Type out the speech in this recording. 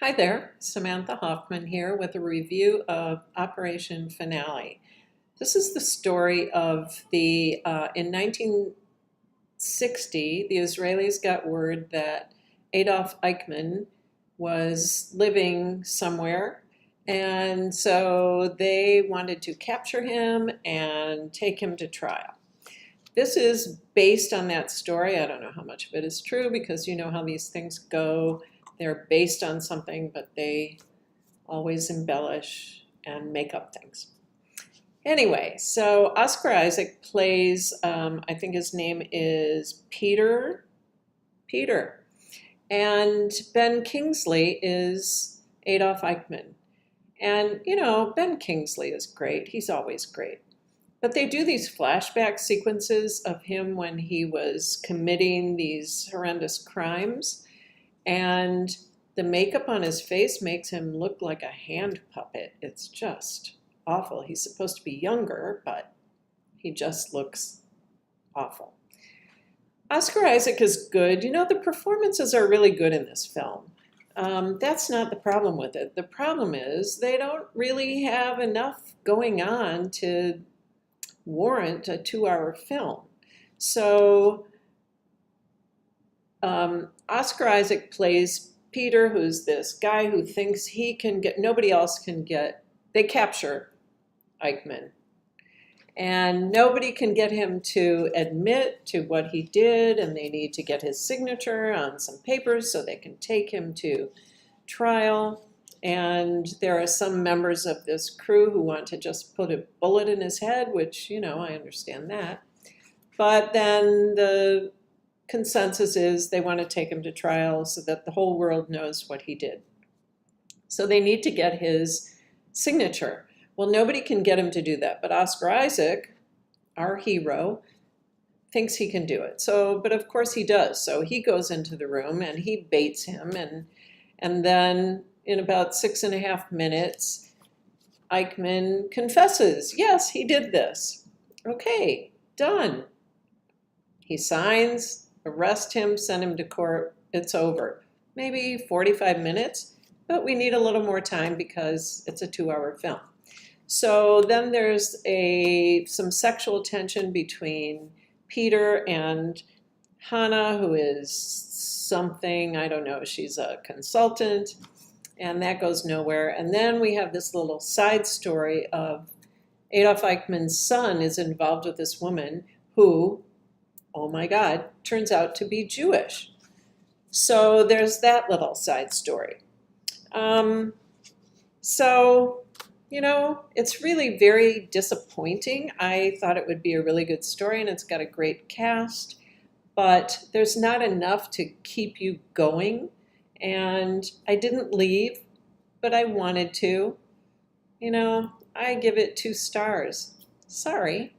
Hi there, Samantha Hoffman here with a review of Operation Finale. This is the story of in 1960, the Israelis got word that Adolf Eichmann was living somewhere, and so they wanted to capture him and take him to trial. This is based on that story. I don't know how much of it is true because you know how these things go. They're based on something, but they always embellish and make up things. Anyway, so Oscar Isaac plays, I think his name is Peter. Peter. And Ben Kingsley is Adolf Eichmann. And, you know, Ben Kingsley is great. He's always great. But they do these flashback sequences of him when he was committing these horrendous crimes. And the makeup on his face makes him look like a hand puppet. It's just awful. He's supposed to be younger, but he just looks awful. Oscar Isaac is good. You know, the performances are really good in this film. That's not the problem with it. The problem is they don't really have enough going on to warrant a 2-hour film. So Oscar Isaac plays Peter, who's this guy who thinks he can get, nobody else can get, they capture Eichmann. And nobody can get him to admit to what he did, and they need to get his signature on some papers so they can take him to trial. And there are some members of this crew who want to just put a bullet in his head, which, you know, I understand that. But then the consensus is they want to take him to trial so that the whole world knows what he did. So they need to get his signature. Well, nobody can get him to do that, but Oscar Isaac, our hero, thinks he can do it. So, but of course he does. So he goes into the room and he baits him, and then in about 6.5 minutes, Eichmann confesses, yes, he did this. Okay, done. He signs, arrest him, send him to court, it's over. Maybe 45 minutes, but we need a little more time because it's a 2-hour film. So then there's some sexual tension between Peter and Hannah, who is something, I don't know, she's a consultant, and that goes nowhere. And then we have this little side story of Adolf Eichmann's son is involved with this woman who, oh my God, turns out to be Jewish. So there's that little side story. So, you know, it's really very disappointing. I thought it would be a really good story, and it's got a great cast, but there's not enough to keep you going. And I didn't leave, but I wanted to. You know, I give it 2 stars. Sorry.